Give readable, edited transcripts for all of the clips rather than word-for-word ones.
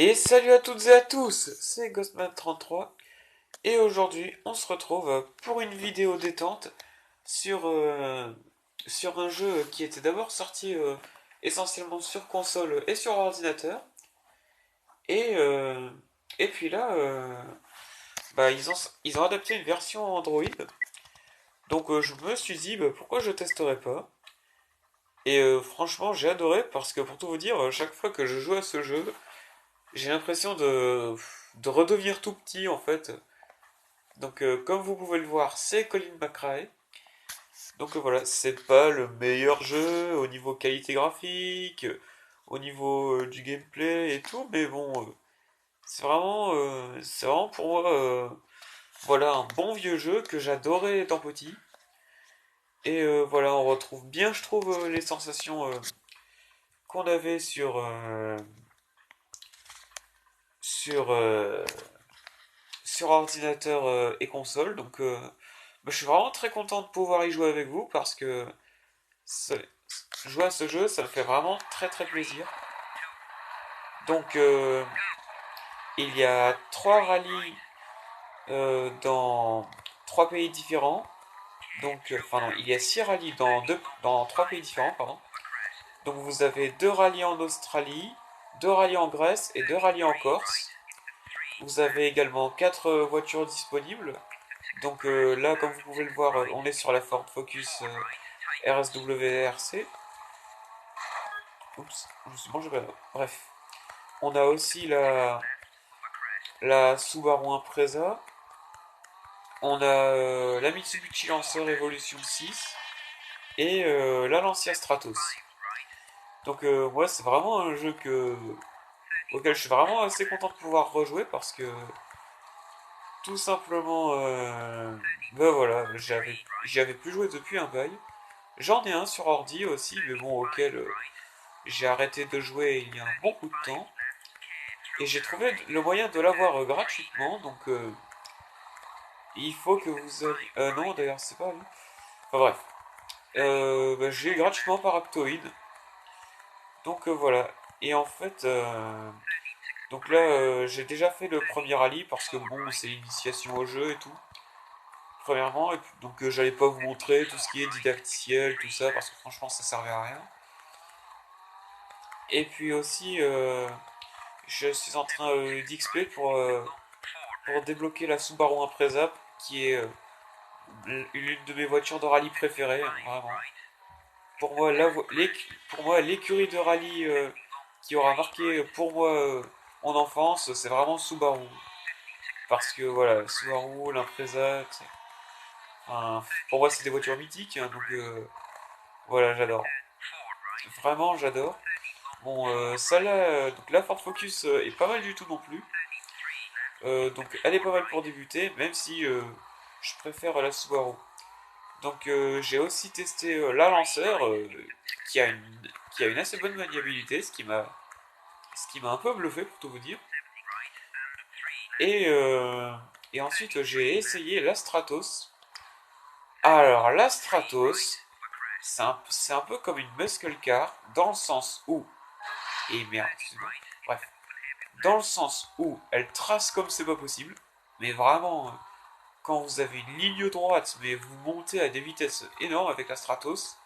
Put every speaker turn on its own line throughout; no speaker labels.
Et salut à toutes et à tous, c'est Ghostman33 et aujourd'hui on se retrouve pour une vidéo détente sur, sur un jeu qui était d'abord sorti essentiellement sur console et sur ordinateur et, euh, et puis là ils ont adapté une version Android, donc je me suis dit pourquoi je testerais pas. Et franchement j'ai adoré parce que pour tout vous dire, chaque fois que je joue à ce jeu j'ai l'impression de redevenir tout petit en fait. Donc comme vous pouvez le voir, c'est Colin McRae. Donc voilà, c'est pas le meilleur jeu au niveau qualité graphique, au niveau du gameplay et tout, mais bon, c'est vraiment pour moi, voilà, un bon vieux jeu que j'adorais étant petit. Et voilà, on retrouve bien, je trouve, les sensations qu'on avait sur, sur ordinateur et console. Donc je suis vraiment très content de pouvoir y jouer avec vous parce que jouer à ce jeu, ça me fait vraiment très très plaisir. Donc, il y a trois rallyes dans trois pays différents. Donc, enfin non, il y a six rallyes dans trois pays différents, pardon. Donc, vous avez deux rallyes en Australie, deux rallyes en Grèce et deux rallyes en Corse. Vous avez également quatre voitures disponibles. Donc là, comme vous pouvez le voir, on est sur la Ford Focus RSWRC. Oups, je me suis mangé pas. Bref. On a aussi la Subaru Impreza. On a la Mitsubishi Lancer Evolution 6 et la Lancia Stratos. Donc moi c'est vraiment un jeu auquel je suis vraiment assez content de pouvoir rejouer parce que tout simplement ben voilà, j'y avais plus joué depuis un bail. J'en ai un sur ordi aussi, mais bon auquel j'ai arrêté de jouer il y a un bon bout de temps. Et j'ai trouvé le moyen de l'avoir gratuitement, donc il faut que vous alliez... non d'ailleurs c'est pas lui. Enfin bref. Bah, j'ai eu gratuitement par Aptoid. Donc voilà. Et en fait, donc là, j'ai déjà fait le premier rallye parce que bon, c'est l'initiation au jeu et tout. Premièrement, et puis, donc j'allais pas vous montrer tout ce qui est didacticiel, tout ça, parce que franchement, ça servait à rien. Et puis aussi, je suis en train d'XP pour débloquer la Subaru Impreza, qui est l'une de mes voitures de rallye préférées, hein, vraiment. Pour moi, pour moi, l'écurie de rallye qui aura marqué pour moi mon enfance, c'est vraiment Subaru. Parce que voilà, Subaru, l'Impreza, enfin, pour moi c'est des voitures mythiques, hein, donc voilà, j'adore. Vraiment, j'adore. Bon, celle-là, donc la Ford Focus est pas mal du tout non plus. Donc elle est pas mal pour débuter, même si je préfère la Subaru. Donc j'ai aussi testé la Lancer, qui a une assez bonne maniabilité, ce qui m'a un peu bluffé pour tout vous dire. Et, euh, et ensuite, j'ai essayé la Stratos. Alors, la Stratos, c'est un peu comme une muscle car, dans le sens où... Et merde, excusez-moi. Bref. Dans le sens où elle trace comme c'est pas possible, mais vraiment, quand vous avez une ligne droite, mais vous montez à des vitesses énormes avec la Stratos.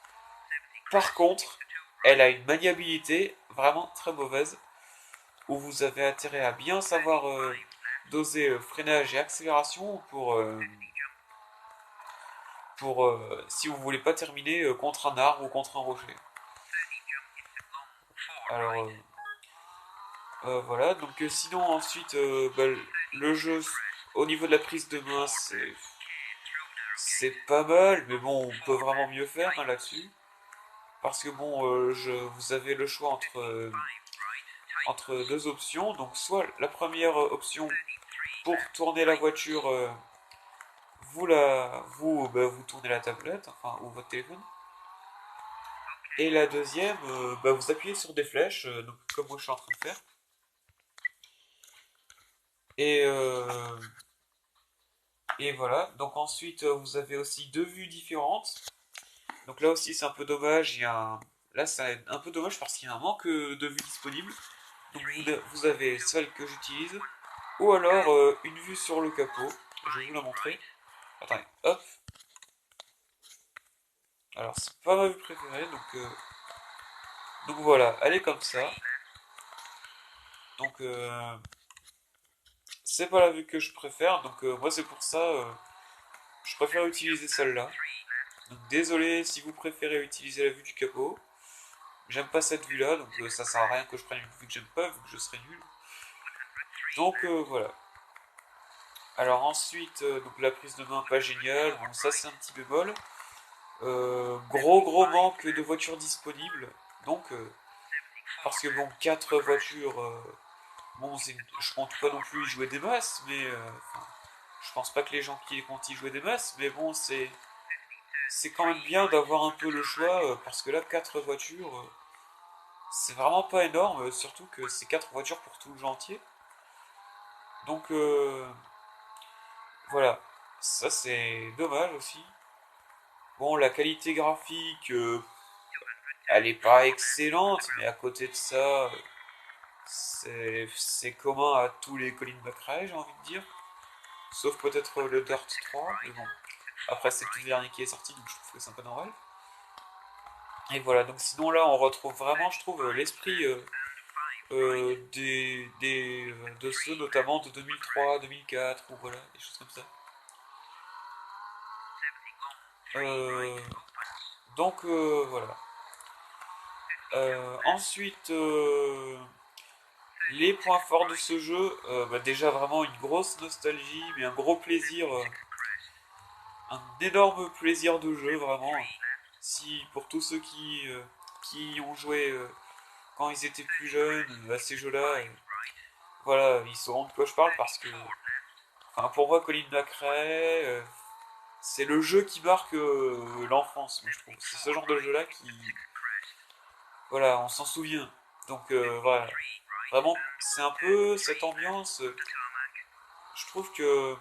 Par contre, elle a une maniabilité vraiment très mauvaise, où vous avez intérêt à bien savoir doser freinage et accélération pour si vous voulez pas terminer contre un arbre ou contre un rocher. Alors voilà, donc sinon ensuite bah, le jeu au niveau de la prise de main c'est pas mal, mais bon on peut vraiment mieux faire hein, là-dessus. Parce que bon, vous avez le choix entre deux options. Donc soit la première option pour tourner la voiture, vous tournez la tablette, enfin ou votre téléphone. Et la deuxième, vous appuyez sur des flèches, donc comme moi je suis en train de faire. Et, euh, et voilà. Donc ensuite, vous avez aussi deux vues différentes. Donc là aussi, c'est un peu dommage. Là, c'est un peu dommage parce qu'il y a un manque de vues disponibles. Donc vous avez celle que j'utilise, ou alors une vue sur le capot. Je vais vous la montrer. Attendez, hop. Alors c'est pas ma vue préférée, donc voilà, elle est comme ça. Donc c'est pas la vue que je préfère, donc moi c'est pour ça je préfère utiliser celle-là. Donc désolé si vous préférez utiliser la vue du capot. J'aime pas cette vue-là, donc ça sert à rien que je prenne une vue que j'aime pas, vu que je serais nul. Donc voilà. Alors ensuite, donc la prise de main pas géniale, bon ça c'est un petit bémol. Gros manque de voitures disponibles, donc parce que bon 4 voitures, bon je compte pas non plus y jouer des masses, mais je pense pas que les gens qui comptent y jouer des masses, mais bon c'est quand même bien d'avoir un peu le choix, parce que là 4 voitures, c'est vraiment pas énorme, surtout que c'est 4 voitures pour tout le jeu entier. Donc voilà, ça c'est dommage aussi. Bon, la qualité graphique, elle est pas excellente, mais à côté de ça, c'est commun à tous les Colin McRae, j'ai envie de dire. Sauf peut-être le Dirt 3, mais bon. Après, c'est le tout dernier qui est sorti, donc je trouve que c'est un peu normal. Et voilà, donc sinon là, on retrouve vraiment, je trouve, l'esprit de ceux notamment de 2003, 2004, ou voilà, des choses comme ça. Euh, donc voilà. Ensuite, les points forts de ce jeu, bah déjà vraiment une grosse nostalgie, mais un gros plaisir, un énorme plaisir de jeu vraiment. Si pour tous ceux qui ont joué quand ils étaient plus jeunes à ces jeux-là, voilà, ils sauront de quoi je parle parce que, enfin, pour moi, Colin McRae, c'est le jeu qui marque l'enfance, moi je trouve. C'est ce genre de jeu-là qui, voilà, on s'en souvient. Donc voilà, vraiment, c'est un peu cette ambiance. Je trouve que,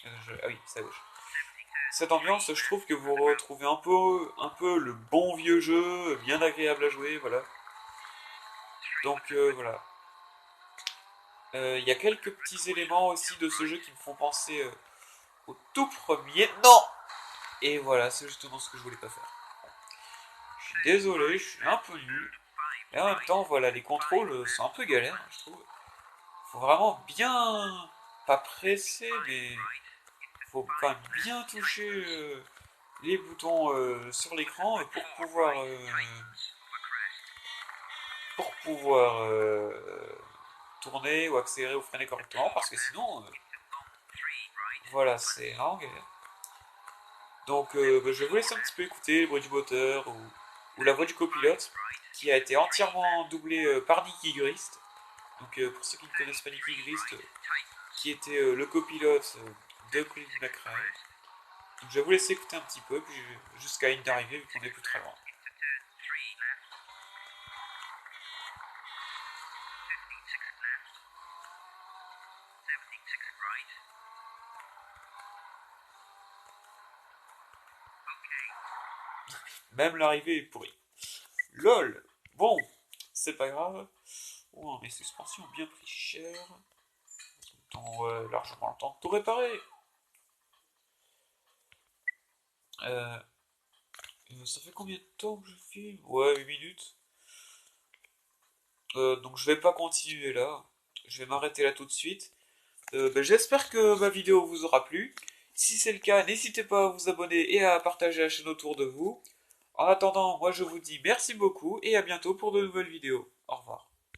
ah oui, c'est à gauche. Cette ambiance, je trouve que vous retrouvez un peu le bon vieux jeu, bien agréable à jouer, voilà. Donc voilà. Il y a quelques petits éléments aussi de ce jeu qui me font penser au tout premier. Non. Et voilà, c'est justement ce que je voulais pas faire. Je suis désolé, je suis un peu nul. Mais en même temps, voilà, les contrôles sont un peu galères, je trouve. Faut vraiment bien, pas presser, mais faut quand même bien toucher les boutons sur l'écran pour pouvoir tourner ou accélérer ou freiner correctement, parce que sinon, voilà, c'est vraiment galère. Donc, bah, je vais vous laisser un petit peu écouter le bruit du moteur ou la voix du copilote, qui a été entièrement doublé par Nicky Grist. Donc, pour ceux qui ne connaissent pas Nicky Grist, qui était le copilote de Colin McRae. Donc, je vais vous laisser écouter un petit peu, puis jusqu'à une arrivée, vu qu'on est plus très loin. Même l'arrivée est pourrie. LOL. Bon, c'est pas grave. Oh, mes suspensions ont bien pris cher. Ont largement le temps de tout réparer. Euh, Ça fait combien de temps que je filme? Ouais, 8 minutes. Donc je vais pas continuer là. Je vais m'arrêter là tout de suite. Ben, j'espère que ma vidéo vous aura plu. Si c'est le cas, n'hésitez pas à vous abonner et à partager la chaîne autour de vous. En attendant, moi je vous dis merci beaucoup et à bientôt pour de nouvelles vidéos. Au revoir.